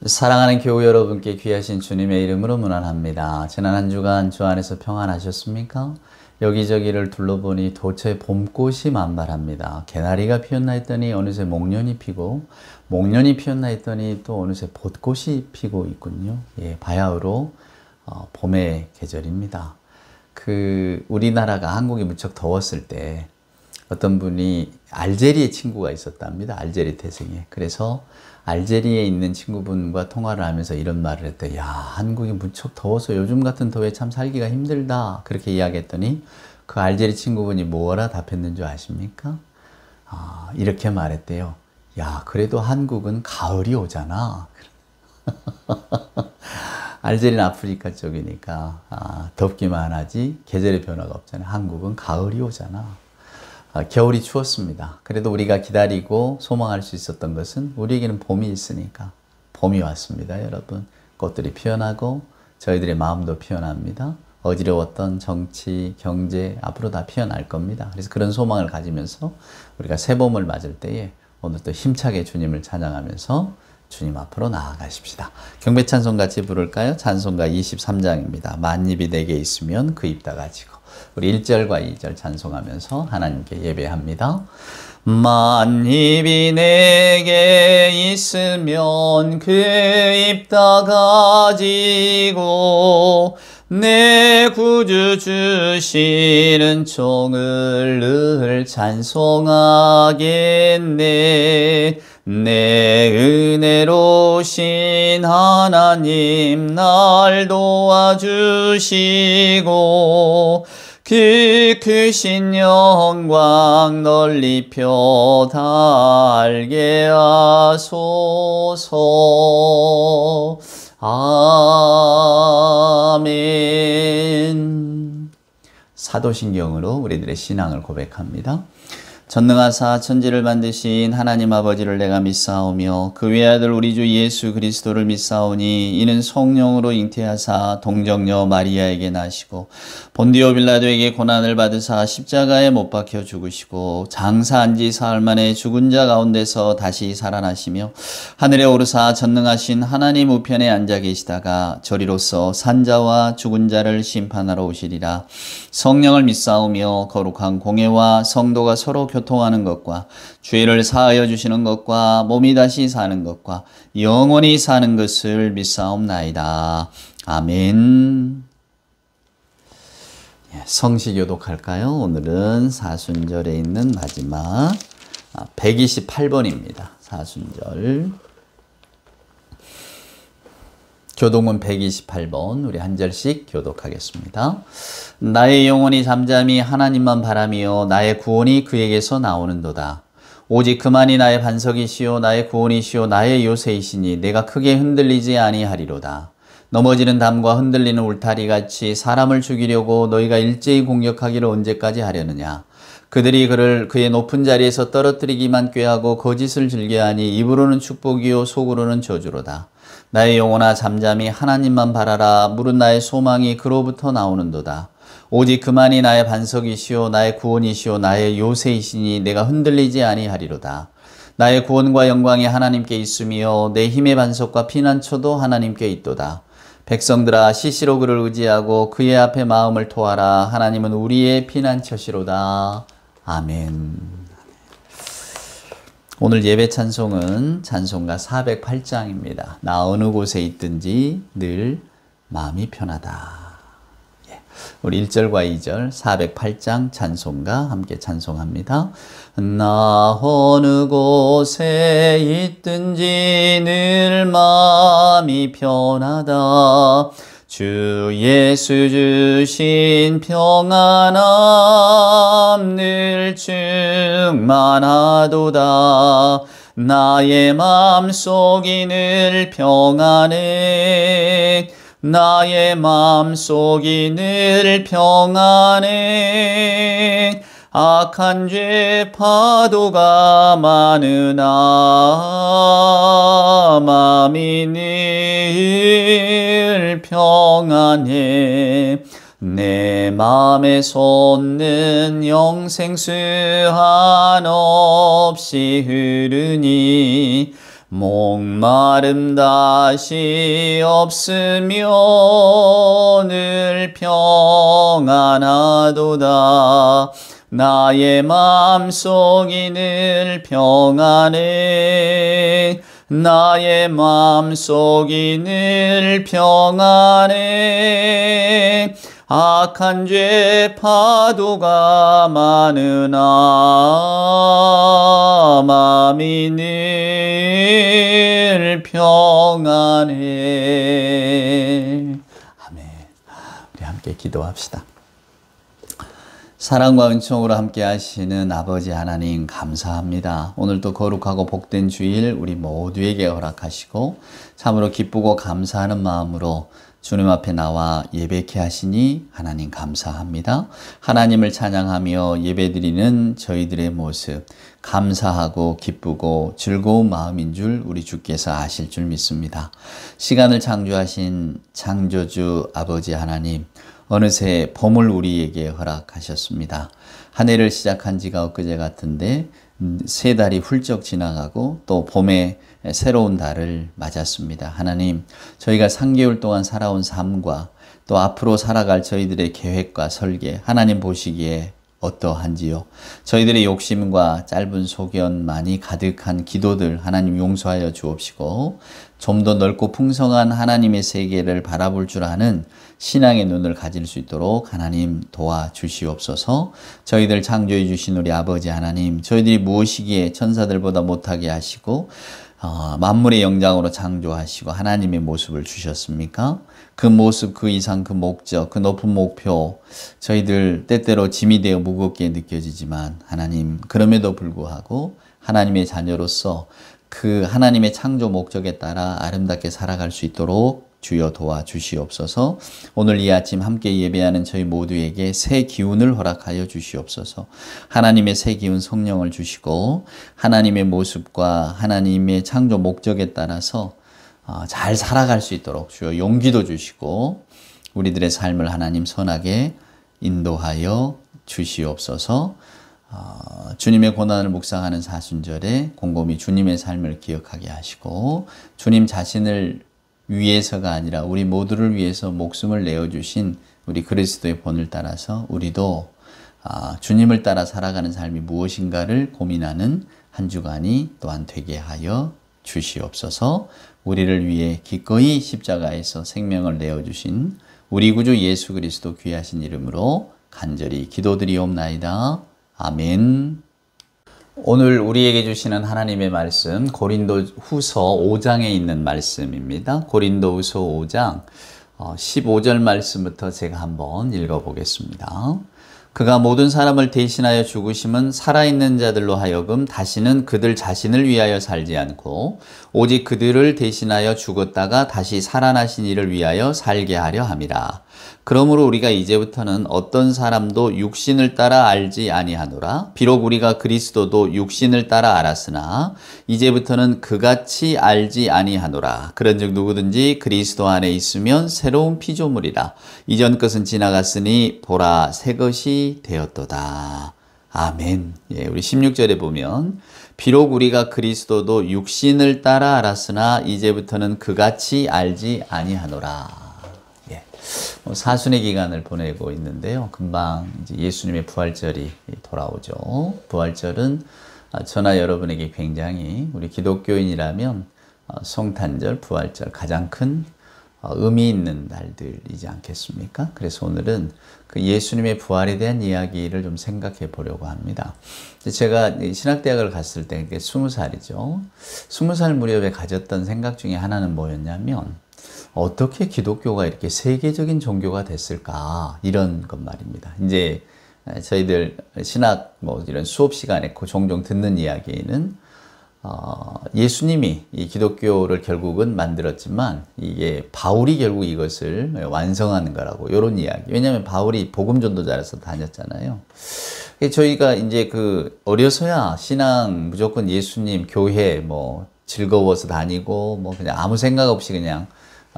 사랑하는 교우 여러분께 귀하신 주님의 이름으로 문안합니다. 지난 한 주간 주 안에서 평안하셨습니까? 여기저기를 둘러보니 도처에 봄꽃이 만발합니다. 개나리가 피었나 했더니 어느새 목련이 피고, 목련이 피었나 했더니 또 어느새 벚꽃이 피고 있군요. 예, 바야흐로 봄의 계절입니다. 우리나라가 한국이 무척 더웠을 때 어떤 분이 알제리에 친구가 있었답니다. 알제리 태생에. 그래서 알제리에 있는 친구분과 통화를 하면서 이런 말을 했대요. 야, 한국이 무척 더워서 요즘 같은 더위에 참 살기가 힘들다. 그렇게 이야기했더니 그 알제리 친구분이 뭐라 답했는 줄 아십니까? 이렇게 말했대요. 야, 그래도 한국은 가을이 오잖아. 알제리는 아프리카 쪽이니까 덥기만 하지 계절의 변화가 없잖아요. 한국은 가을이 오잖아. 겨울이 추웠습니다. 그래도 우리가 기다리고 소망할 수 있었던 것은 우리에게는 봄이 있으니까 봄이 왔습니다. 여러분, 꽃들이 피어나고 저희들의 마음도 피어납니다. 어지러웠던 정치, 경제 앞으로 다 피어날 겁니다. 그래서 그런 소망을 가지면서 우리가 새봄을 맞을 때에 오늘 또 힘차게 주님을 찬양하면서 주님 앞으로 나아가십시다. 경배 찬송 같이 부를까요? 찬송가 23장입니다. 만입이 내게 있으면 그 입 다 가지고. 우리 1절과 2절 찬송하면서 하나님께 예배합니다. 만입이 내게 있으면 그 입 다 가지고 내 구주 주시는 종을 늘 찬송하겠네. 내 은혜로신 하나님 날 도와주시고 그 크신 영광 널리 펴달게 하소서. 아멘. 사도신경으로 우리들의 신앙을 고백합니다. 전능하사 천지를 만드신 하나님 아버지를 내가 믿사오며 그 외아들 우리 주 예수 그리스도를 믿사오니 이는 성령으로 잉태하사 동정녀 마리아에게 나시고 본디오 빌라도에게 고난을 받으사 십자가에 못 박혀 죽으시고 장사한 지 사흘 만에 죽은 자 가운데서 다시 살아나시며 하늘에 오르사 전능하신 하나님 우편에 앉아 계시다가 저리로서 산자와 죽은 자를 심판하러 오시리라. 성령을 믿사오며 거룩한 공예와 성도가 서로 교통하는 것과 죄를 사하여 주시는 것과 몸이 다시 사는 것과 영원히 사는 것을 믿사옵나이다. 아멘. 성시 교독할까요? 오늘은 사순절에 있는 마지막 128번입니다. 사순절. 교독은 128번, 우리 한 절씩 교독하겠습니다. 나의 영혼이 잠잠히 하나님만 바라며 나의 구원이 그에게서 나오는도다. 오직 그만이 나의 반석이시요 나의 구원이시요 나의 요새이시니 내가 크게 흔들리지 아니하리로다. 넘어지는 담과 흔들리는 울타리같이 사람을 죽이려고 너희가 일제히 공격하기를 언제까지 하려느냐. 그들이 그를 그의 높은 자리에서 떨어뜨리기만 꾀하고 거짓을 즐겨하니 입으로는 축복이요 속으로는 저주로다. 나의 영혼아 잠잠히 하나님만 바라라. 물은 나의 소망이 그로부터 나오는도다. 오직 그만이 나의 반석이시오 나의 구원이시오 나의 요새이시니 내가 흔들리지 아니하리로다. 나의 구원과 영광이 하나님께 있으며 내 힘의 반석과 피난처도 하나님께 있도다. 백성들아 시시로 그를 의지하고 그의 앞에 마음을 토하라. 하나님은 우리의 피난처시로다. 아멘. 오늘 예배 찬송은 찬송가 408장입니다. 나 어느 곳에 있든지 늘 마음이 편하다. 우리 1절과 2절 408장 찬송가 함께 찬송합니다. 나 어느 곳에 있든지 늘 마음이 편하다. 주 예수 주신 평안함 늘 충만하도다. 나의 마음속이 늘 평안해. 나의 마음속이 늘 평안해. 악한 죄 파도가 많으나 마음이 늘 평안해. 내 마음에 솟는 영생수 한없이 흐르니 목마름 다시 없으며 늘 평안하도다. 나의 마음속이 늘 평안해. 나의 마음속이 늘 평안해. 악한 죄 파도가 많으나 마음이 늘 평안해. 아멘. 우리 함께 기도합시다. 사랑과 은총으로 함께 하시는 아버지 하나님 감사합니다. 오늘도 거룩하고 복된 주일 우리 모두에게 허락하시고 참으로 기쁘고 감사하는 마음으로 주님 앞에 나와 예배케 하시니 하나님 감사합니다. 하나님을 찬양하며 예배드리는 저희들의 모습 감사하고 기쁘고 즐거운 마음인 줄 우리 주께서 아실 줄 믿습니다. 시간을 창조하신 창조주 아버지 하나님, 어느새 봄을 우리에게 허락하셨습니다. 한 해를 시작한 지가 엊그제 같은데 3달이 훌쩍 지나가고 또 봄에 새로운 달을 맞았습니다. 하나님, 저희가 3개월 동안 살아온 삶과 또 앞으로 살아갈 저희들의 계획과 설계, 하나님 보시기에 어떠한지요? 저희들의 욕심과 짧은 소견만이 가득한 기도들 하나님 용서하여 주옵시고 좀 더 넓고 풍성한 하나님의 세계를 바라볼 줄 아는 신앙의 눈을 가질 수 있도록 하나님 도와주시옵소서. 저희들 창조해 주신 우리 아버지 하나님, 저희들이 무엇이기에 천사들보다 못하게 하시고 만물의 영장으로 창조하시고 하나님의 모습을 주셨습니까? 그 모습, 그 이상, 그 목적, 그 높은 목표, 저희들 때때로 짐이 되어 무겁게 느껴지지만 하나님, 그럼에도 불구하고 하나님의 자녀로서 그 하나님의 창조 목적에 따라 아름답게 살아갈 수 있도록 주여 도와주시옵소서. 오늘 이 아침 함께 예배하는 저희 모두에게 새 기운을 허락하여 주시옵소서. 하나님의 새 기운 성령을 주시고 하나님의 모습과 하나님의 창조 목적에 따라서 잘 살아갈 수 있도록 주여 용기도 주시고 우리들의 삶을 하나님 선하게 인도하여 주시옵소서. 주님의 고난을 묵상하는 사순절에 곰곰이 주님의 삶을 기억하게 하시고 주님 자신을 위해서가 아니라 우리 모두를 위해서 목숨을 내어주신 우리 그리스도의 본을 따라서 우리도 주님을 따라 살아가는 삶이 무엇인가를 고민하는 한 주간이 또한 되게 하여 주시옵소서. 우리를 위해 기꺼이 십자가에서 생명을 내어주신 우리 구주 예수 그리스도 귀하신 이름으로 간절히 기도드리옵나이다. 아멘. 오늘 우리에게 주시는 하나님의 말씀 고린도 후서 5장에 있는 말씀입니다. 고린도 후서 5장 15절 말씀부터 제가 한번 읽어보겠습니다. 그가 모든 사람을 대신하여 죽으심은 살아있는 자들로 하여금 다시는 그들 자신을 위하여 살지 않고 오직 그들을 대신하여 죽었다가 다시 살아나신 이를 위하여 살게 하려 함이라. 그러므로 우리가 이제부터는 어떤 사람도 육신을 따라 알지 아니하노라. 비록 우리가 그리스도도 육신을 따라 알았으나 이제부터는 그같이 알지 아니하노라. 그런즉 누구든지 그리스도 안에 있으면 새로운 피조물이라. 이전 것은 지나갔으니 보라 새 것이 되었도다. 아멘. 예, 우리 16절에 보면 비록 우리가 그리스도도 육신을 따라 알았으나 이제부터는 그같이 알지 아니하노라. 사순의 기간을 보내고 있는데요. 금방 이제 예수님의 부활절이 돌아오죠. 부활절은 저나 여러분에게 굉장히 우리 기독교인이라면 성탄절, 부활절 가장 큰 의미 있는 날들이지 않겠습니까? 그래서 오늘은 그 예수님의 부활에 대한 이야기를 좀 생각해 보려고 합니다. 제가 신학대학을 갔을 때 20살이죠. 20살 무렵에 가졌던 생각 중에 하나는 뭐였냐면 어떻게 기독교가 이렇게 세계적인 종교가 됐을까? 이런 것 말입니다. 이제 저희들 신학 이런 수업 시간에 종종 듣는 이야기는 예수님이 이 기독교를 결국은 만들었지만 이게 바울이 결국 이것을 완성하는 거라고 이런 이야기. 왜냐하면 바울이 복음 전도자라서 다녔잖아요. 저희가 이제 어려서야 신앙 무조건 예수님 교회 즐거워서 다니고 그냥 아무 생각 없이 그냥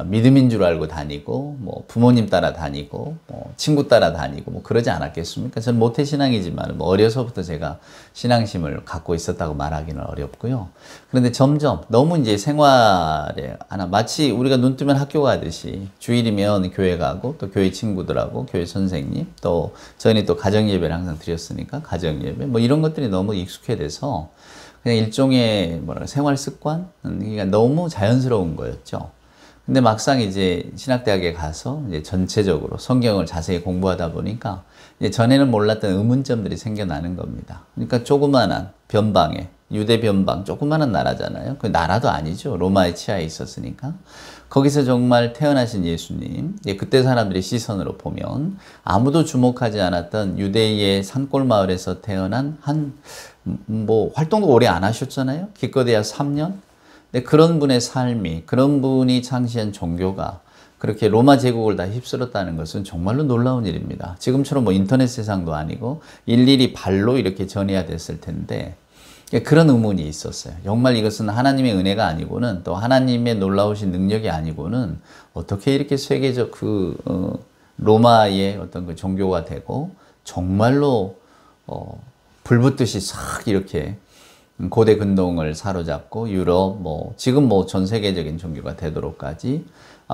믿음인 줄 알고 다니고 뭐 부모님 따라 다니고 뭐 친구 따라 다니고 뭐 그러지 않았겠습니까? 저는 모태신앙이지만 뭐 어려서부터 제가 신앙심을 갖고 있었다고 말하기는 어렵고요. 그런데 점점 너무 이제 생활에 하나 마치 우리가 눈 뜨면 학교 가듯이 주일이면 교회 가고 또 교회 친구들하고 교회 선생님 또 저희는 또 가정 예배를 항상 드렸으니까 가정 예배 뭐 이런 것들이 너무 익숙해져서 그냥 일종의 뭐랄까 생활 습관 그러니까 너무 자연스러운 거였죠. 근데 막상 이제 신학대학에 가서 이제 전체적으로 성경을 자세히 공부하다 보니까 이제 전에는 몰랐던 의문점들이 생겨나는 겁니다. 그러니까 조그만한 변방에 유대 변방 조그만한 나라잖아요. 그 나라도 아니죠. 로마의 치하에 있었으니까. 거기서 정말 태어나신 예수님, 그때 사람들의 시선으로 보면 아무도 주목하지 않았던 유대의 산골 마을에서 태어난 뭐 활동도 오래 안 하셨잖아요. 기껏해야 3년. 근데 그런 분의 삶이, 그런 분이 창시한 종교가 그렇게 로마 제국을 다 휩쓸었다는 것은 정말로 놀라운 일입니다. 지금처럼 뭐 인터넷 세상도 아니고 일일이 발로 이렇게 전해야 됐을 텐데 그런 의문이 있었어요. 정말 이것은 하나님의 은혜가 아니고는 또 하나님의 놀라우신 능력이 아니고는 어떻게 이렇게 세계적 로마의 어떤 그 종교가 되고 정말로 불붙듯이 싹 이렇게 고대 근동을 사로잡고 유럽 지금 전 세계적인 종교가 되도록까지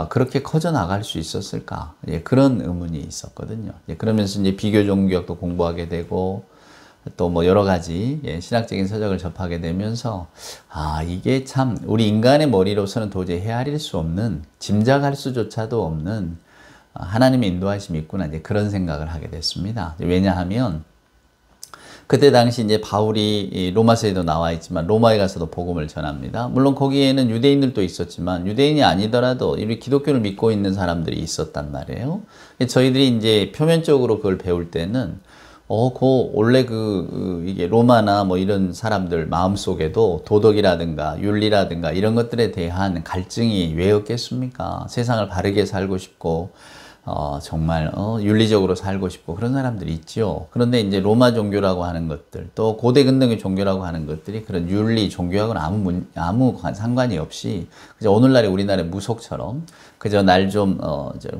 그렇게 커져 나갈 수 있었을까? 그런 의문이 있었거든요. 그러면서 이제 비교 종교학도 공부하게 되고 또 여러 가지 신학적인 서적을 접하게 되면서 이게 참 우리 인간의 머리로서는 도저히 헤아릴 수 없는 짐작할 수조차도 없는 하나님의 인도하심이 있구나 이제 그런 생각을 하게 됐습니다. 왜냐하면 그때 당시 이제 바울이 로마서에도 나와 있지만 로마에 가서도 복음을 전합니다. 물론 거기에는 유대인들도 있었지만 유대인이 아니더라도 우리 기독교를 믿고 있는 사람들이 있었단 말이에요. 저희들이 이제 표면적으로 그걸 배울 때는 원래 이게 로마나 이런 사람들 마음속에도 도덕이라든가 윤리라든가 이런 것들에 대한 갈증이 왜 없겠습니까? 세상을 바르게 살고 싶고 정말 윤리적으로 살고 싶고 그런 사람들이 있죠. 그런데 이제 로마 종교라고 하는 것들 또 고대 근동의 종교라고 하는 것들이 그런 윤리 종교하고는 아무 상관이 없이 그저 오늘날의 우리나라의 무속처럼 그저 날 좀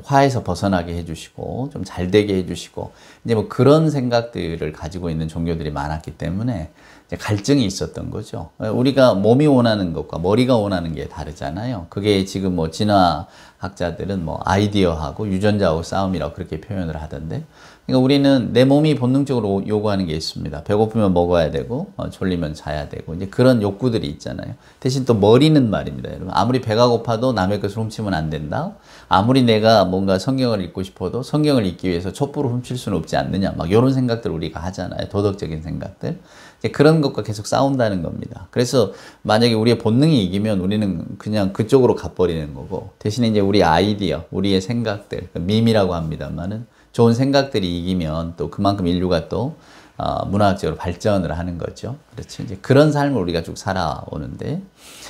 화에서 벗어나게 해주시고 좀 잘되게 해주시고 이제 그런 생각들을 가지고 있는 종교들이 많았기 때문에 갈증이 있었던 거죠. 우리가 몸이 원하는 것과 머리가 원하는 게 다르잖아요. 그게 지금 진화학자들은 아이디어하고 유전자하고 싸움이라고 그렇게 표현을 하던데, 그러니까 우리는 내 몸이 본능적으로 요구하는 게 있습니다. 배고프면 먹어야 되고, 졸리면 자야 되고, 이제 그런 욕구들이 있잖아요. 대신 또 머리는 말입니다, 여러분. 아무리 배가 고파도 남의 것을 훔치면 안 된다. 아무리 내가 뭔가 성경을 읽고 싶어도 성경을 읽기 위해서 촛불을 훔칠 수는 없지 않느냐. 이런 생각들 우리가 하잖아요. 도덕적인 생각들. 그런 것과 계속 싸운다는 겁니다. 그래서 만약에 우리의 본능이 이기면 우리는 그냥 그쪽으로 가버리는 거고, 대신에 이제 우리 아이디어, 우리의 생각들, 밈이라고 합니다만은 좋은 생각들이 이기면 또 그만큼 인류가 또 문화학적으로 발전을 하는 거죠. 그렇죠. 이제 그런 삶을 우리가 쭉 살아오는데,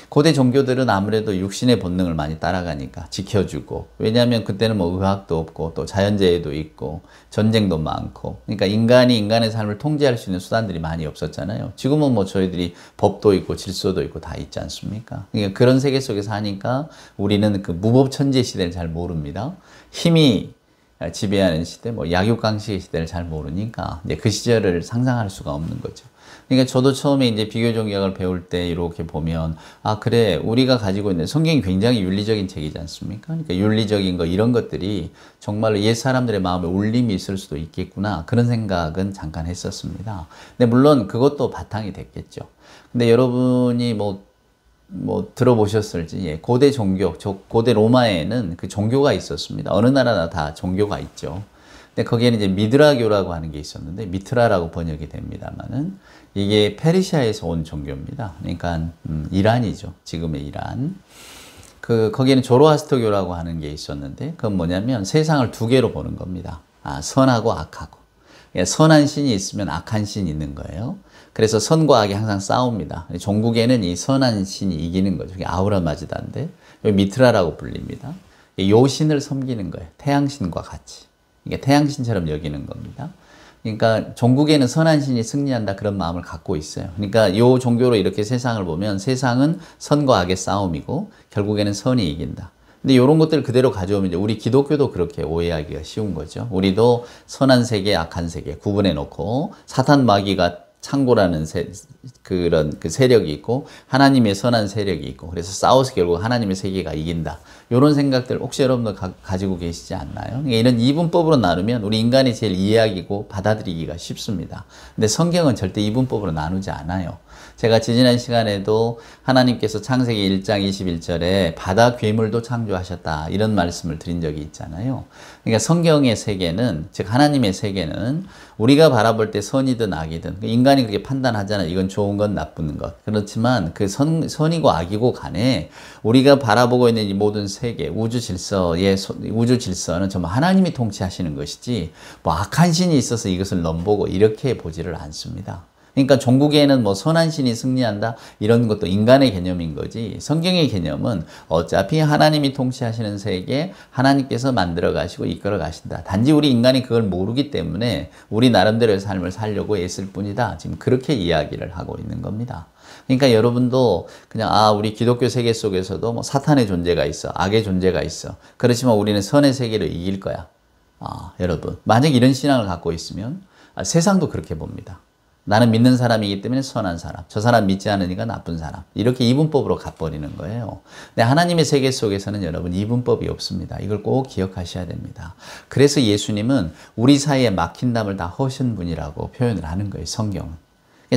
고대 종교들은 아무래도 육신의 본능을 많이 따라가니까 지켜주고, 왜냐하면 그때는 의학도 없고 또 자연재해도 있고 전쟁도 많고, 그러니까 인간이 인간의 삶을 통제할 수 있는 수단들이 많이 없었잖아요. 지금은 저희들이 법도 있고 질서도 있고 다 있지 않습니까? 그러니까 그런 세계 속에서 하니까 우리는 그 무법천지 시대를 잘 모릅니다. 힘이 지배하는 시대, 약육강식의 시대를 잘 모르니까 이제 그 시절을 상상할 수가 없는 거죠. 그러니까 저도 처음에 이제 비교 종교학을 배울 때 이렇게 보면 그래, 우리가 가지고 있는 성경이 굉장히 윤리적인 책이지 않습니까? 그러니까 윤리적인 거 이런 것들이 정말로 옛 사람들의 마음에 울림이 있을 수도 있겠구나, 그런 생각은 잠깐 했었습니다. 근데 물론 그것도 바탕이 됐겠죠. 근데 여러분이 들어보셨을지, 고대 종교, 고대 로마에는 그 종교가 있었습니다. 어느 나라나 다 종교가 있죠. 근데 거기에는 이제 미드라교라고 하는 게 있었는데, 미트라라고 번역이 됩니다만은, 이게 페르시아에서 온 종교입니다. 그러니까, 이란이죠. 지금의 이란. 거기에는 조로아스터교라고 하는 게 있었는데, 그건 뭐냐면 세상을 두 개로 보는 겁니다. 선하고 악하고. 선한 신이 있으면 악한 신이 있는 거예요. 그래서 선과 악이 항상 싸웁니다. 종국에는 이 선한 신이 이기는 거죠. 아우라 마즈다인데, 미트라라고 불립니다. 요 신을 섬기는 거예요. 태양신과 같이. 이게 태양신처럼 여기는 겁니다. 그러니까 종국에는 선한 신이 승리한다, 그런 마음을 갖고 있어요. 그러니까 요 종교로 이렇게 세상을 보면 세상은 선과 악의 싸움이고 결국에는 선이 이긴다. 근데 이런 것들 그대로 가져오면 이제 우리 기독교도 그렇게 오해하기가 쉬운 거죠. 우리도 선한 세계, 악한 세계 구분해 놓고 사탄 마귀가 창고라는 그런 그 세력이 있고 하나님의 선한 세력이 있고 그래서 싸워서 결국 하나님의 세계가 이긴다. 이런 생각들 혹시 여러분도 가지고 계시지 않나요? 이런 이분법으로 나누면 우리 인간이 제일 이해하기고 받아들이기가 쉽습니다. 근데 성경은 절대 이분법으로 나누지 않아요. 제가 지지난 시간에도 하나님께서 창세기 1장 21절에 바다 괴물도 창조하셨다 이런 말씀을 드린 적이 있잖아요. 그러니까 성경의 세계는 즉 하나님의 세계는 우리가 바라볼 때 선이든 악이든 인간이 그렇게 판단하잖아요. 이건 좋은 것 나쁜 것. 그렇지만 그 선이고 악이고 간에 우리가 바라보고 있는 이 모든 세계 우주 질서는 정말 하나님이 통치하시는 것이지 뭐 악한 신이 있어서 이것을 넘보고 이렇게 보지를 않습니다. 그러니까 종국에는 뭐 선한 신이 승리한다 이런 것도 인간의 개념인 거지 성경의 개념은 어차피 하나님이 통치하시는 세계 하나님께서 만들어 가시고 이끌어 가신다. 단지 우리 인간이 그걸 모르기 때문에 우리 나름대로의 삶을 살려고 애쓸 뿐이다. 지금 그렇게 이야기를 하고 있는 겁니다. 그러니까 여러분도 그냥 우리 기독교 세계 속에서도 뭐 사탄의 존재가 있어 악의 존재가 있어 그렇지만 우리는 선의 세계로 이길 거야. 여러분 만약 이런 신앙을 갖고 있으면 세상도 그렇게 봅니다. 나는 믿는 사람이기 때문에 선한 사람, 저 사람 믿지 않으니까 나쁜 사람 이렇게 이분법으로 가버리는 거예요. 근데 하나님의 세계 속에서는 여러분 이분법이 없습니다. 이걸 꼭 기억하셔야 됩니다. 그래서 예수님은 우리 사이에 막힌 담을 다 허신 분이라고 표현을 하는 거예요. 성경은.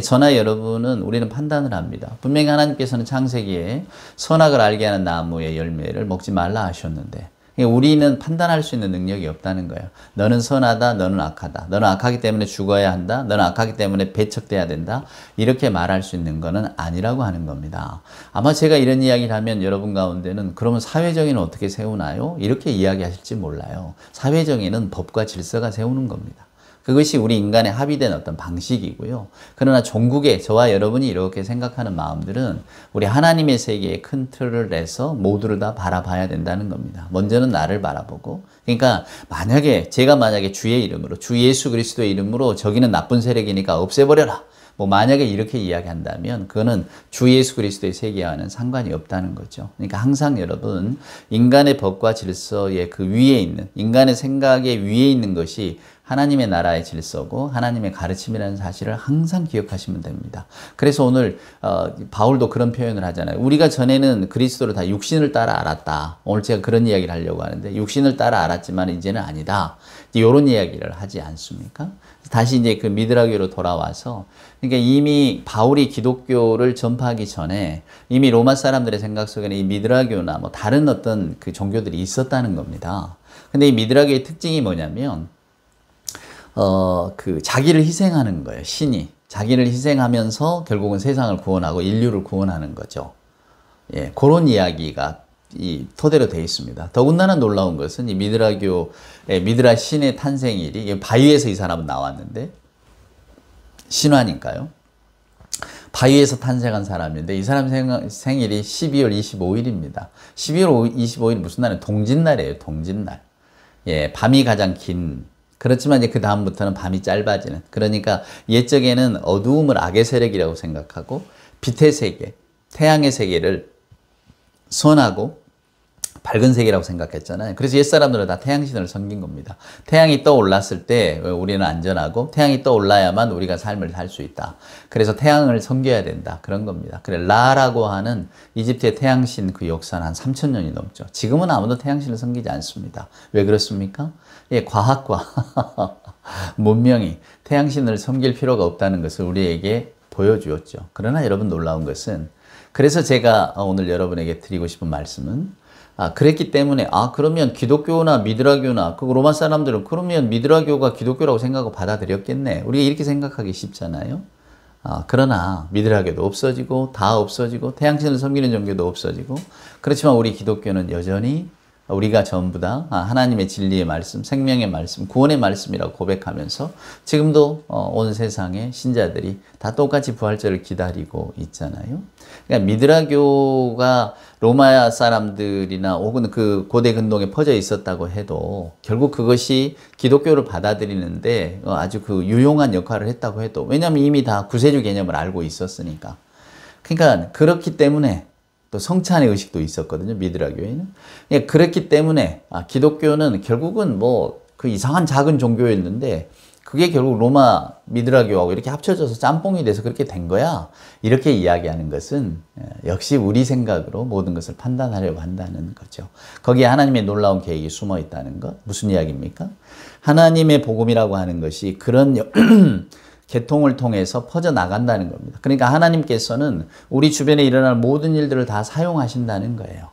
저나 여러분은 우리는 판단을 합니다. 분명히 하나님께서는 창세기에 선악을 알게 하는 나무의 열매를 먹지 말라 하셨는데 우리는 판단할 수 있는 능력이 없다는 거예요. 너는 선하다, 너는 악하다. 너는 악하기 때문에 죽어야 한다. 너는 악하기 때문에 배척돼야 된다. 이렇게 말할 수 있는 것은 아니라고 하는 겁니다. 아마 제가 이런 이야기를 하면 여러분 가운데는 그러면 사회정의는 어떻게 세우나요? 이렇게 이야기하실지 몰라요. 사회정의는 법과 질서가 세우는 겁니다. 그것이 우리 인간의 합의된 어떤 방식이고요. 그러나 종국에 저와 여러분이 이렇게 생각하는 마음들은 우리 하나님의 세계에 큰 틀을 내서 모두를 다 바라봐야 된다는 겁니다. 먼저는 나를 바라보고 그러니까 제가 만약에 주의 이름으로 주 예수 그리스도의 이름으로 저기는 나쁜 세력이니까 없애버려라. 뭐 만약에 이렇게 이야기한다면 그거는 주 예수 그리스도의 세계와는 상관이 없다는 거죠. 그러니까 항상 여러분 인간의 법과 질서의 그 위에 있는 인간의 생각의 위에 있는 것이 하나님의 나라의 질서고 하나님의 가르침이라는 사실을 항상 기억하시면 됩니다. 그래서 오늘 바울도 그런 표현을 하잖아요. 우리가 전에는 그리스도를 다 육신을 따라 알았다. 오늘 제가 그런 이야기를 하려고 하는데 육신을 따라 알았지만 이제는 아니다. 이런 이야기를 하지 않습니까? 다시 이제 그 미드라교로 돌아와서 그러니까 이미 바울이 기독교를 전파하기 전에 이미 로마 사람들의 생각 속에는 이 미드라교나 뭐 다른 어떤 그 종교들이 있었다는 겁니다. 근데 이 미드라교의 특징이 뭐냐면 자기를 희생하는 거예요. 신이. 자기를 희생하면서 결국은 세상을 구원하고 인류를 구원하는 거죠. 예, 그런 이야기가 토대로 되어 있습니다. 더군다나 놀라운 것은 이 미드라 신의 탄생일이 바위에서 이 사람은 나왔는데 신화니까요. 바위에서 탄생한 사람인데 이 사람 생일이 12월 25일입니다. 12월 25일이 무슨 날이에요? 동짓날이에요. 동짓날. 예, 밤이 가장 긴 그렇지만 이제 그 다음부터는 밤이 짧아지는 그러니까 옛적에는 어두움을 악의 세력이라고 생각하고 빛의 세계, 태양의 세계를 선하고 밝은 세계라고 생각했잖아요. 그래서 옛사람들은 다 태양신을 섬긴 겁니다. 태양이 떠올랐을 때 우리는 안전하고 태양이 떠올라야만 우리가 삶을 살 수 있다. 그래서 태양을 섬겨야 된다. 그런 겁니다. 그래 라라고 하는 이집트의 태양신 그 역사는 한 3000년이 넘죠. 지금은 아무도 태양신을 섬기지 않습니다. 왜 그렇습니까? 예, 과학과 문명이 태양신을 섬길 필요가 없다는 것을 우리에게 보여주었죠. 그러나 여러분 놀라운 것은 그래서 제가 오늘 여러분에게 드리고 싶은 말씀은 그랬기 때문에 그러면 기독교나 미드라교나 그 로마 사람들은 그러면 미드라교가 기독교라고 생각하고 받아들였겠네. 우리가 이렇게 생각하기 쉽잖아요. 그러나 미드라교도 없어지고 다 없어지고 태양신을 섬기는 종교도 없어지고 그렇지만 우리 기독교는 여전히 우리가 전부 다 하나님의 진리의 말씀, 생명의 말씀, 구원의 말씀이라고 고백하면서 지금도 온 세상의 신자들이 다 똑같이 부활절을 기다리고 있잖아요. 그러니까 미드라교가 로마 사람들이나 혹은 그 고대 근동에 퍼져 있었다고 해도 결국 그것이 기독교를 받아들이는데 아주 그 유용한 역할을 했다고 해도 왜냐하면 이미 다 구세주 개념을 알고 있었으니까. 그러니까 그렇기 때문에 또 성찬의 의식도 있었거든요. 미드라 교회는. 그랬기 때문에 기독교는 결국은 뭐 그 이상한 작은 종교였는데 그게 결국 로마 미드라 교하고 이렇게 합쳐져서 짬뽕이 돼서 그렇게 된 거야. 이렇게 이야기하는 것은 역시 우리 생각으로 모든 것을 판단하려고 한다는 거죠. 거기에 하나님의 놀라운 계획이 숨어 있다는 것. 무슨 이야기입니까? 하나님의 복음이라고 하는 것이 그런 계통을 통해서 퍼져나간다는 겁니다. 그러니까 하나님께서는 우리 주변에 일어날 모든 일들을 다 사용하신다는 거예요.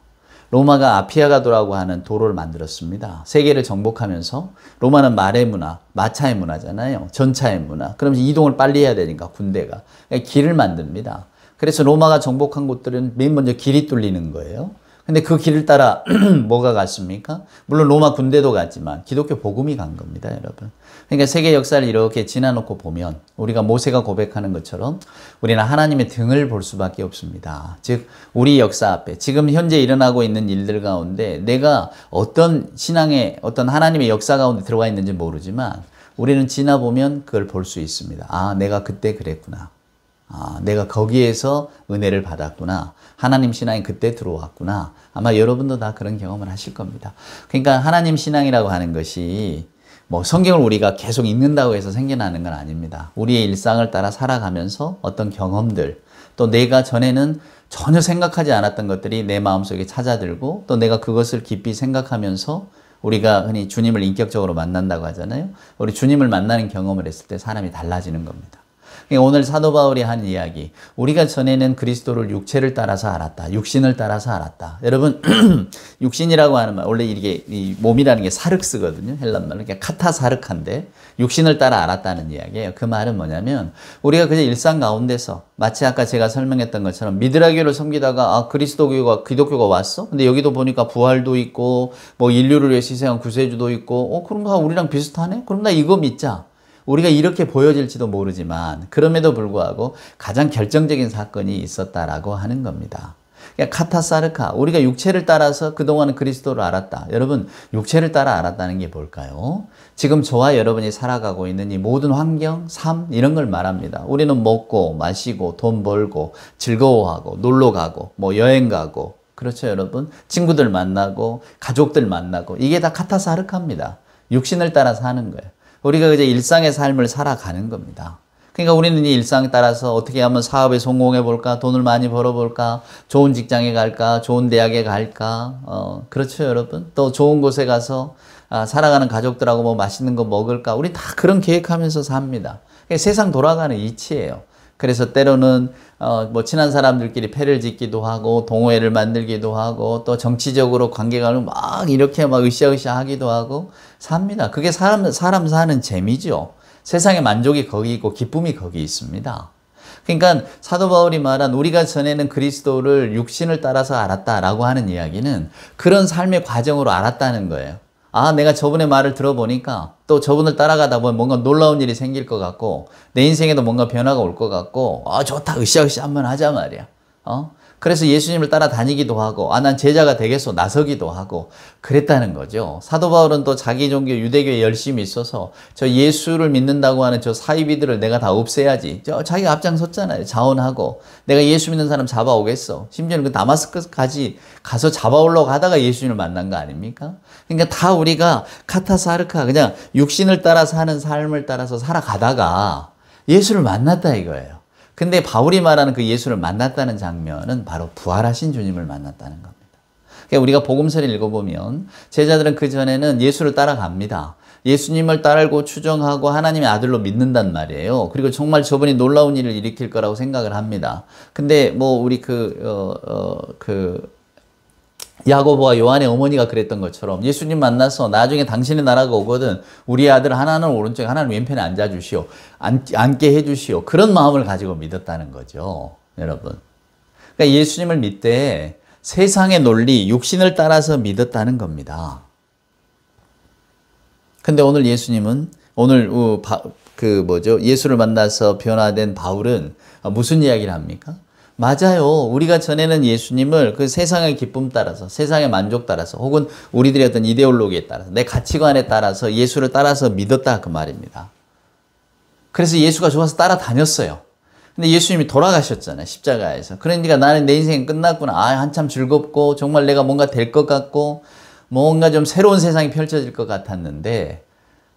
로마가 아피아가도라고 하는 도로를 만들었습니다. 세계를 정복하면서 로마는 말의 문화, 마차의 문화잖아요. 전차의 문화. 그러면서 이동을 빨리 해야 되니까 군대가. 그러니까 길을 만듭니다. 그래서 로마가 정복한 곳들은 맨 먼저 길이 뚫리는 거예요. 근데 그 길을 따라 뭐가 갔습니까? 물론 로마 군대도 갔지만 기독교 복음이 간 겁니다, 여러분. 그러니까 세계 역사를 이렇게 지나놓고 보면 우리가 모세가 고백하는 것처럼 우리는 하나님의 등을 볼 수밖에 없습니다. 즉 우리 역사 앞에 지금 현재 일어나고 있는 일들 가운데 내가 어떤 신앙의 어떤 하나님의 역사 가운데 들어가 있는지 모르지만 우리는 지나보면 그걸 볼 수 있습니다. 아, 내가 그때 그랬구나. 내가 거기에서 은혜를 받았구나. 하나님 신앙이 그때 들어왔구나. 아마 여러분도 다 그런 경험을 하실 겁니다. 그러니까 하나님 신앙이라고 하는 것이 뭐 성경을 우리가 계속 읽는다고 해서 생겨나는 건 아닙니다. 우리의 일상을 따라 살아가면서 어떤 경험들, 또 내가 전에는 전혀 생각하지 않았던 것들이 내 마음속에 찾아들고 또 내가 그것을 깊이 생각하면서 우리가 흔히 주님을 인격적으로 만난다고 하잖아요. 우리 주님을 만나는 경험을 했을 때 사람이 달라지는 겁니다. 오늘 사도 바울이 한 이야기, 우리가 전에는 그리스도를 육체를 따라서 알았다. 육신을 따라서 알았다. 여러분 육신이라고 하는 말, 원래 이게 이 몸이라는 게 사륵스거든요. 헬란말로. 그러니까 카타사르카인데 육신을 따라 알았다는 이야기예요. 그 말은 뭐냐면 우리가 그저 일상 가운데서 마치 아까 제가 설명했던 것처럼 미드라교를 섬기다가 그리스도교가 기독교가 왔어? 근데 여기도 보니까 부활도 있고 뭐 인류를 위해 희생한 구세주도 있고 그런가 우리랑 비슷하네? 그럼 나 이거 믿자. 우리가 이렇게 보여질지도 모르지만 그럼에도 불구하고 가장 결정적인 사건이 있었다라고 하는 겁니다. 그러니까 카타사르카, 우리가 육체를 따라서 그동안은 그리스도를 알았다. 여러분, 육체를 따라 알았다는 게 뭘까요? 지금 저와 여러분이 살아가고 있는 이 모든 환경, 삶 이런 걸 말합니다. 우리는 먹고 마시고 돈 벌고 즐거워하고 놀러 가고 뭐 여행 가고 그렇죠, 여러분? 친구들 만나고 가족들 만나고 이게 다 카타사르카입니다. 육신을 따라 사는 거예요. 우리가 이제 일상의 삶을 살아가는 겁니다. 그러니까 우리는 이 일상에 따라서 어떻게 하면 사업에 성공해 볼까, 돈을 많이 벌어 볼까, 좋은 직장에 갈까, 좋은 대학에 갈까, 그렇죠, 여러분? 또 좋은 곳에 가서 살아가는 가족들하고 뭐 맛있는 거 먹을까, 우리 다 그런 계획하면서 삽니다. 세상 돌아가는 이치예요. 그래서 때로는 뭐 친한 사람들끼리 패를 짓기도 하고 동호회를 만들기도 하고 또 정치적으로 관계가 막 이렇게 막 으쌰으쌰 하기도 하고 삽니다. 그게 사람 사는 재미죠. 세상의 만족이 거기 있고 기쁨이 거기 있습니다. 그러니까 사도 바울이 말한 우리가 전에는 그리스도를 육신을 따라서 알았다라고 하는 이야기는 그런 삶의 과정으로 알았다는 거예요. 내가 저분의 말을 들어보니까 또 저분을 따라가다 보면 뭔가 놀라운 일이 생길 것 같고 내 인생에도 뭔가 변화가 올 것 같고 좋다 으쌰으쌰 한번 하자 말이야. 그래서 예수님을 따라다니기도 하고 난 제자가 되겠소 나서기도 하고 그랬다는 거죠. 사도 바울은 또 자기 종교 유대교에 열심히 있어서 저 예수를 믿는다고 하는 저 사이비들을 내가 다 없애야지. 자기가 앞장섰잖아요. 자원하고 내가 예수 믿는 사람 잡아오겠어. 심지어는 그 다마스커스까지 가서 잡아오려고 하다가 예수님을 만난 거 아닙니까? 그러니까 다 우리가 카타사르카 그냥 육신을 따라 사는 삶을 따라서 살아가다가 예수를 만났다 이거예요. 근데 바울이 말하는 그 예수를 만났다는 장면은 바로 부활하신 주님을 만났다는 겁니다. 그러니까 우리가 복음서를 읽어보면 제자들은 그 전에는 예수를 따라갑니다. 예수님을 따르고 추종하고 하나님의 아들로 믿는단 말이에요. 그리고 정말 저분이 놀라운 일을 일으킬 거라고 생각을 합니다. 근데 뭐 우리 야고보와 요한의 어머니가 그랬던 것처럼 예수님 만나서 나중에 당신의 나라가 오거든 우리 아들 하나는 오른쪽에 하나는 왼편에 앉아주시오. 앉게 해주시오. 그런 마음을 가지고 믿었다는 거죠. 여러분. 그러니까 예수님을 믿되 세상의 논리, 육신을 따라서 믿었다는 겁니다. 근데 오늘 예수님은 예수를 만나서 변화된 바울은 무슨 이야기를 합니까? 맞아요. 우리가 전에는 예수님을 그 세상의 기쁨 따라서, 세상의 만족 따라서, 혹은 우리들의 어떤 이데올로기에 따라서, 내 가치관에 따라서 예수를 따라서 믿었다 그 말입니다. 그래서 예수가 좋아서 따라다녔어요. 근데 예수님이 돌아가셨잖아요. 십자가에서. 그러니까 나는 내 인생이 끝났구나. 아, 한참 즐겁고 정말 내가 뭔가 될 것 같고 뭔가 좀 새로운 세상이 펼쳐질 것 같았는데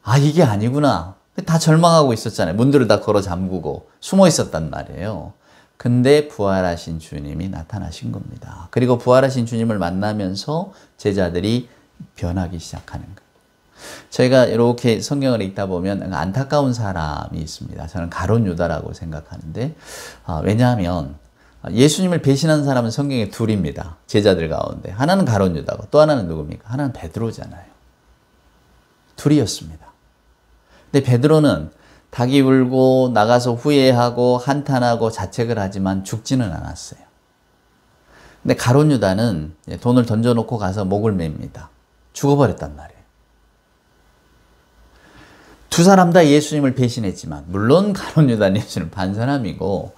아, 이게 아니구나. 다 절망하고 있었잖아요. 문들을 다 걸어 잠그고 숨어 있었단 말이에요. 근데 부활하신 주님이 나타나신 겁니다. 그리고 부활하신 주님을 만나면서 제자들이 변하기 시작하는 거예요. 저희가 이렇게 성경을 읽다 보면 안타까운 사람이 있습니다. 저는 가룟 유다라고 생각하는데 왜냐하면 예수님을 배신한 사람은 성경에 둘입니다. 제자들 가운데. 하나는 가룟 유다고 또 하나는 누굽니까? 하나는 베드로잖아요. 둘이었습니다. 근데 베드로는 닭이 울고 나가서 후회하고 한탄하고 자책을 하지만 죽지는 않았어요. 근데 가룟 유다는 돈을 던져놓고 가서 목을 맵니다. 죽어버렸단 말이에요. 두 사람 다 예수님을 배신했지만 물론 가룟 유다는 예수님을 반 사람이고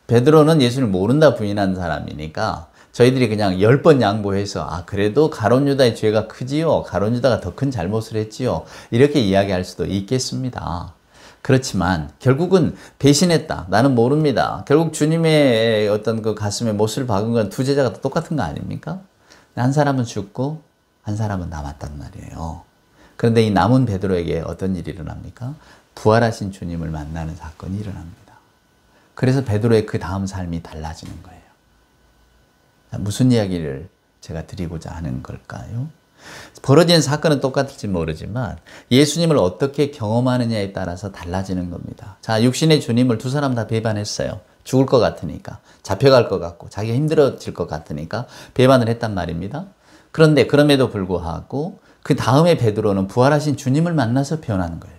베드로는 예수님을 모른다 부인한 사람이니까 저희들이 그냥 10번 양보해서 아 그래도 가룟 유다의 죄가 크지요. 가룟 유다가 더 큰 잘못을 했지요. 이렇게 이야기할 수도 있겠습니다. 그렇지만 결국은 배신했다. 나는 모릅니다. 결국 주님의 어떤 그 가슴에 못을 박은 건 두 제자가 똑같은 거 아닙니까? 한 사람은 죽고 한 사람은 남았단 말이에요. 그런데 이 남은 베드로에게 어떤 일이 일어납니까? 부활하신 주님을 만나는 사건이 일어납니다. 그래서 베드로의 그 다음 삶이 달라지는 거예요. 무슨 이야기를 제가 드리고자 하는 걸까요? 벌어진 사건은 똑같을지 모르지만 예수님을 어떻게 경험하느냐에 따라서 달라지는 겁니다. 자, 육신의 주님을 두 사람 다 배반했어요. 죽을 것 같으니까, 잡혀갈 것 같고, 자기가 힘들어질 것 같으니까 배반을 했단 말입니다. 그런데 그럼에도 불구하고 그 다음에 베드로는 부활하신 주님을 만나서 변하는 거예요.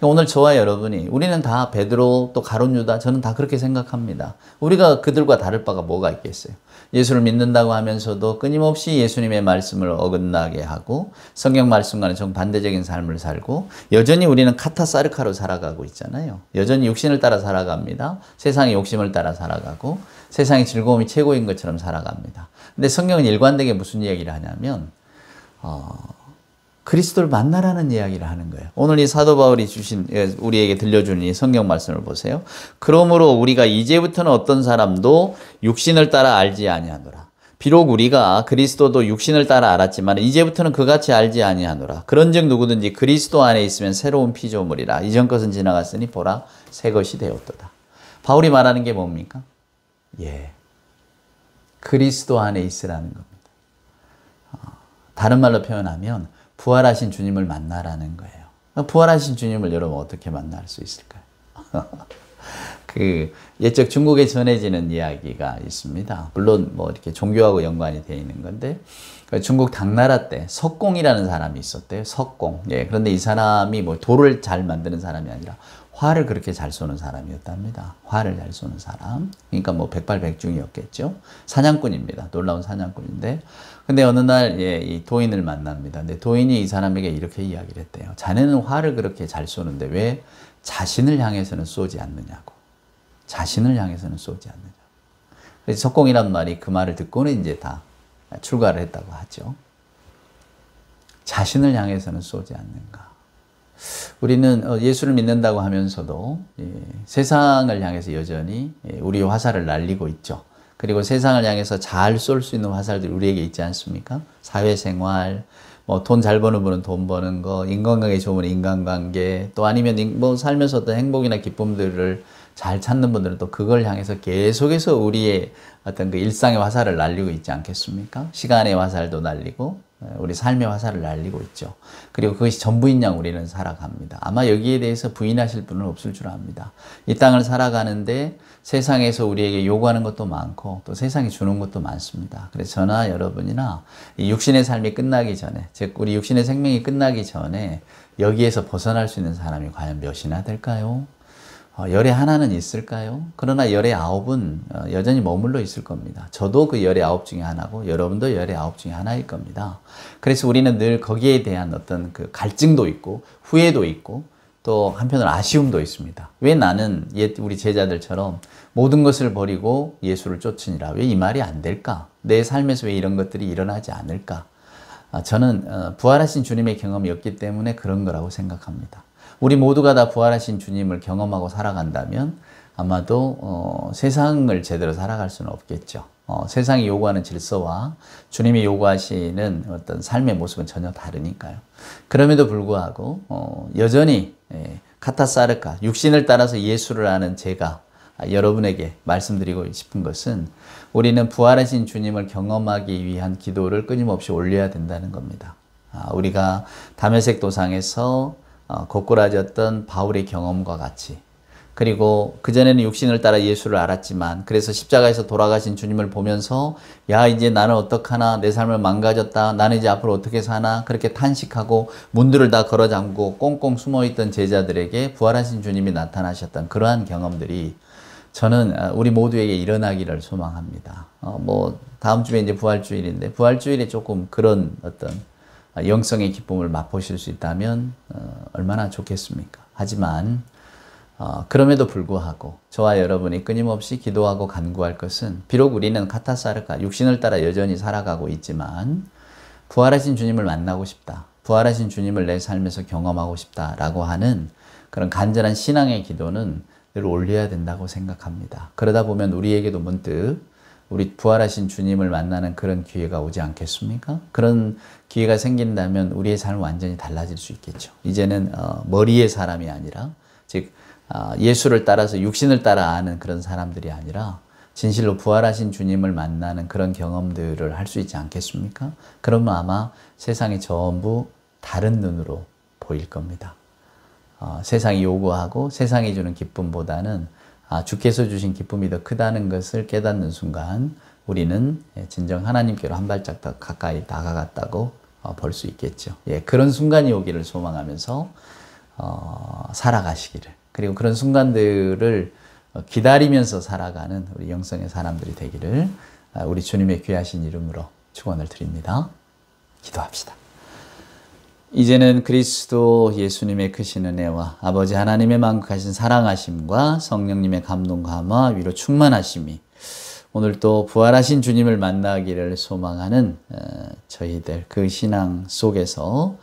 오늘 저와 여러분이 우리는 다 베드로 또 가룟 유다 저는 다 그렇게 생각합니다. 우리가 그들과 다를 바가 뭐가 있겠어요. 예수를 믿는다고 하면서도 끊임없이 예수님의 말씀을 어긋나게 하고 성경 말씀과는 정반대적인 삶을 살고 여전히 우리는 카타사르카로 살아가고 있잖아요. 여전히 육신을 따라 살아갑니다. 세상의 욕심을 따라 살아가고 세상의 즐거움이 최고인 것처럼 살아갑니다. 근데 성경은 일관되게 무슨 이야기를 하냐면 그리스도를 만나라는 이야기를 하는 거예요. 오늘 이 사도 바울이 주신 우리에게 들려주는 이 성경 말씀을 보세요. 그러므로 우리가 이제부터는 어떤 사람도 육신을 따라 알지 아니하노라. 비록 우리가 그리스도도 육신을 따라 알았지만 이제부터는 그같이 알지 아니하노라. 그런즉 누구든지 그리스도 안에 있으면 새로운 피조물이라. 이전 것은 지나갔으니 보라 새 것이 되었도다. 바울이 말하는 게 뭡니까? 그리스도 안에 있으라는 겁니다. 다른 말로 표현하면 부활하신 주님을 만나라는 거예요. 부활하신 주님을 여러분 어떻게 만날 수 있을까요? 그 옛적 중국에 전해지는 이야기가 있습니다. 물론 뭐 이렇게 종교하고 연관이 되어 있는 건데 중국 당나라 때 석공이라는 사람이 있었대요. 석공. 그런데 이 사람이 뭐 돌을 잘 만드는 사람이 아니라 활을 그렇게 잘 쏘는 사람이었답니다. 활을 잘 쏘는 사람. 그러니까 뭐 백발백중이었겠죠. 사냥꾼입니다. 놀라운 사냥꾼인데. 근데 어느 날 이 도인을 만납니다. 근데 도인이 이 사람에게 이렇게 이야기를 했대요. 자네는 활을 그렇게 잘 쏘는데 왜 자신을 향해서는 쏘지 않느냐고. 자신을 향해서는 쏘지 않느냐고. 그래서 석공이란 말이 그 말을 듣고는 이제 다 출가를 했다고 하죠. 자신을 향해서는 쏘지 않는가. 우리는 예수를 믿는다고 하면서도 세상을 향해서 여전히 우리의 화살을 날리고 있죠. 그리고 세상을 향해서 잘 쏠 수 있는 화살들이 우리에게 있지 않습니까? 사회생활, 뭐 돈 잘 버는 분은 돈 버는 거, 인간관계 좋으면 인간관계, 또 아니면 뭐 살면서 어떤 행복이나 기쁨들을 잘 찾는 분들은 또 그걸 향해서 계속해서 우리의 어떤 그 일상의 화살을 날리고 있지 않겠습니까? 시간의 화살도 날리고 우리 삶의 화살을 날리고 있죠. 그리고 그것이 전부인 양 우리는 살아갑니다. 아마 여기에 대해서 부인하실 분은 없을 줄 압니다. 이 땅을 살아가는데 세상에서 우리에게 요구하는 것도 많고 또 세상이 주는 것도 많습니다. 그래서 저나 여러분이나 이 육신의 삶이 끝나기 전에, 즉 우리 육신의 생명이 끝나기 전에 여기에서 벗어날 수 있는 사람이 과연 몇이나 될까요? 열에 하나는 있을까요? 그러나 열에 아홉은 여전히 머물러 있을 겁니다. 저도 그 열의 아홉 중에 하나고 여러분도 열의 아홉 중에 하나일 겁니다. 그래서 우리는 늘 거기에 대한 어떤 그 갈증도 있고 후회도 있고 또 한편으로 아쉬움도 있습니다. 왜 나는 우리 제자들처럼 모든 것을 버리고 예수를 쫓으니라. 왜 이 말이 안 될까? 내 삶에서 왜 이런 것들이 일어나지 않을까? 저는 부활하신 주님의 경험이 없기 때문에 그런 거라고 생각합니다. 우리 모두가 다 부활하신 주님을 경험하고 살아간다면 아마도 세상을 제대로 살아갈 수는 없겠죠. 세상이 요구하는 질서와 주님이 요구하시는 어떤 삶의 모습은 전혀 다르니까요. 그럼에도 불구하고 여전히 카타사르카, 육신을 따라서 예수를 아는 제가 여러분에게 말씀드리고 싶은 것은 우리는 부활하신 주님을 경험하기 위한 기도를 끊임없이 올려야 된다는 겁니다. 우리가 다메섹 도상에서 고꾸라졌던 바울의 경험과 같이, 그리고 그전에는 육신을 따라 예수를 알았지만 그래서 십자가에서 돌아가신 주님을 보면서 야 이제 나는 어떡하나, 내 삶을 망가졌다, 나는 이제 앞으로 어떻게 사나, 그렇게 탄식하고 문들을 다 걸어 잠그고 꽁꽁 숨어있던 제자들에게 부활하신 주님이 나타나셨던 그러한 경험들이 저는 우리 모두에게 일어나기를 소망합니다. 다음 주에 이제 부활주일인데 부활주일에 조금 그런 어떤 영성의 기쁨을 맛보실 수 있다면 얼마나 좋겠습니까? 하지만 그럼에도 불구하고 저와 여러분이 끊임없이 기도하고 간구할 것은, 비록 우리는 카타사르카, 육신을 따라 여전히 살아가고 있지만 부활하신 주님을 만나고 싶다, 부활하신 주님을 내 삶에서 경험하고 싶다라고 하는 그런 간절한 신앙의 기도는 늘 올려야 된다고 생각합니다. 그러다 보면 우리에게도 문득 우리 부활하신 주님을 만나는 그런 기회가 오지 않겠습니까? 그런 기회가 생긴다면 우리의 삶은 완전히 달라질 수 있겠죠. 이제는 머리의 사람이 아니라, 즉 예수를 따라서 육신을 따라 아는 그런 사람들이 아니라 진실로 부활하신 주님을 만나는 그런 경험들을 할 수 있지 않겠습니까? 그러면 아마 세상이 전부 다른 눈으로 보일 겁니다. 세상이 요구하고 세상이 주는 기쁨보다는 주께서 주신 기쁨이 더 크다는 것을 깨닫는 순간 우리는 진정 하나님께로 한 발짝 더 가까이 다가갔다고 볼 수 있겠죠. 그런 순간이 오기를 소망하면서 살아가시기를, 그리고 그런 순간들을 기다리면서 살아가는 우리 영성의 사람들이 되기를 우리 주님의 귀하신 이름으로 축원을 드립니다. 기도합시다. 이제는 그리스도 예수님의 크신 은혜와 아버지 하나님의 만극하신 사랑하심과 성령님의 감동 감화 위로 충만하심이 오늘 또 부활하신 주님을 만나기를 소망하는 저희들 그 신앙 속에서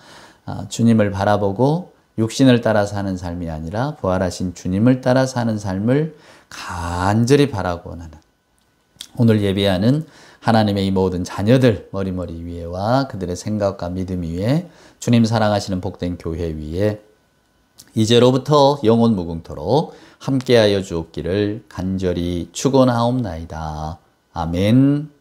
주님을 바라보고 육신을 따라 사는 삶이 아니라 부활하신 주님을 따라 사는 삶을 간절히 바라고 하는 오늘 예배하는 하나님의 이 모든 자녀들 머리머리 위에와 그들의 생각과 믿음 위에 주님 사랑하시는 복된 교회 위에 이제로부터 영원 무궁토록 함께하여 주옵기를 간절히 축원하옵나이다. 아멘.